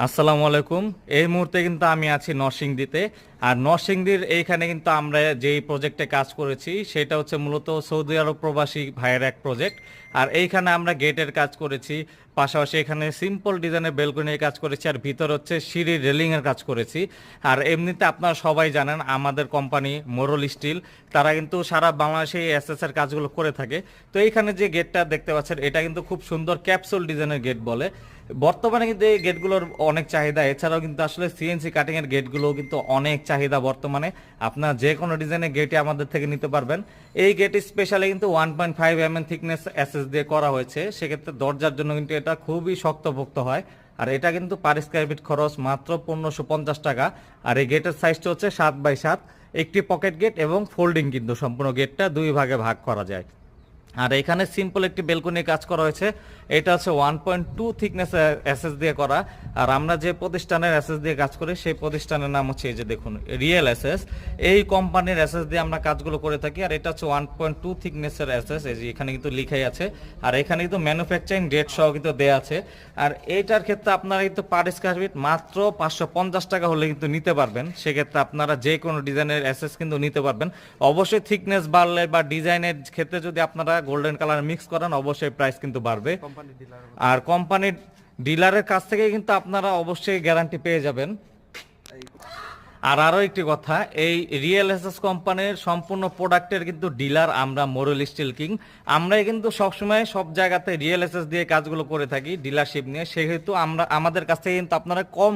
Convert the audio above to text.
আসসালামু আলাইকুম। এই মুহূর্তে কিন্তু আমি আছি নরসিংদীতে। আর নরসিংদীর এইখানে কিন্তু আমরা যেই প্রজেক্টে কাজ করেছি সেটা হচ্ছে মূলত সৌদি আরব প্রবাসী ভাইয়ের এক প্রজেক্ট। আর এইখানে আমরা গেটের কাজ করেছি, পাশাপাশি এখানে সিম্পল ডিজাইনের বেলকনির কাজ করেছি, আর ভিতর হচ্ছে সিঁড়ি রেলিংয়ের কাজ করেছি। আর এমনিতে আপনারা সবাই জানেন আমাদের কোম্পানি মোরল স্টিল, তারা কিন্তু সারা বাংলাদেশে এসএস এর কাজগুলো করে থাকে। তো এইখানে যে গেটটা দেখতে পাচ্ছেন এটা কিন্তু খুব সুন্দর ক্যাপসুল ডিজাইনের গেট বলে। বর্তমানে কিন্তু এই গেটগুলোর অনেক চাহিদা, এছাড়াও কিন্তু আসলে সিএনসি কাটিং এর গেটগুলোও কিন্তু অনেক চাহিদা বর্তমানে। আপনার যে কোনো ডিজাইনের গেটে আমাদের থেকে নিতে পারবেন। এই গেট স্পেশালি কিন্তু 1.5 mm থিকনেস এসএস দিয়ে করা হয়েছে, সেক্ষেত্রে দরজার জন্য কিন্তু এটা খুবই শক্তপোক্ত হয়। আর এটা কিন্তু পার স্কয়ার ফিট খরচ মাত্র 1550 টাকা। আর এই গেটের সাইজটা হচ্ছে 7x7, একটি পকেট গেট এবং ফোল্ডিং, কিন্তু সম্পূর্ণ গেটটা দুই ভাগে ভাগ করা যায়। আর এখানে সিম্পল একটি বেলকনি কাজ করা হয়েছে, এটা হচ্ছে 1.2 থিকনেস এসএস দিয়ে করা। আর আমরা যে প্রতিষ্ঠানের এসএস দিয়ে কাজ করি সেই প্রতিষ্ঠানের নাম হচ্ছে এই যে দেখুন রিয়েল এসএস। এই কোম্পানির এসএস দিয়ে আমরা কাজগুলো করে থাকি। আর এটা হচ্ছে 1.2 থিকনেসের এসএস, এই যে এখানে কিন্তু লিখাই আছে। আর এখানে কিন্তু ম্যানুফ্যাকচারিং ডেট সহ কিন্তু দেওয়া আছে। আর এইটার ক্ষেত্রে আপনারা কিন্তু পার স্কয়ার ফিট মাত্র 550 টাকা হলে কিন্তু নিতে পারবেন। সেক্ষেত্রে আপনারা যে কোনো ডিজাইনের এসএস কিন্তু নিতে পারবেন। অবশ্যই থিকনেস বাড়লে বা ডিজাইনের ক্ষেত্রে যদি আপনারা গোল্ডেন কালার মিক্স করেন অবশ্যই প্রাইস কিন্তু বাড়বে। আর কোম্পানির ডিলারের কাছ থেকে কিন্তু আপনারা অবশ্যই গ্যারান্টি পেয়ে যাবেন। আর আরো একটি কথা, এই রিয়েল এসএস কোম্পানির সম্পূর্ণ প্রোডাক্টের কিন্তু ডিলার আমরা মোরেল স্টিল কিং। আমরাই কিন্তু সবসময় সব জায়গাতে রিয়েল এসএস দিয়ে কাজগুলো করে থাকি ডিলারশিপ নিয়ে, সেহেতু আমরা আমাদের কাছ থেকে কিন্তু আপনারা কম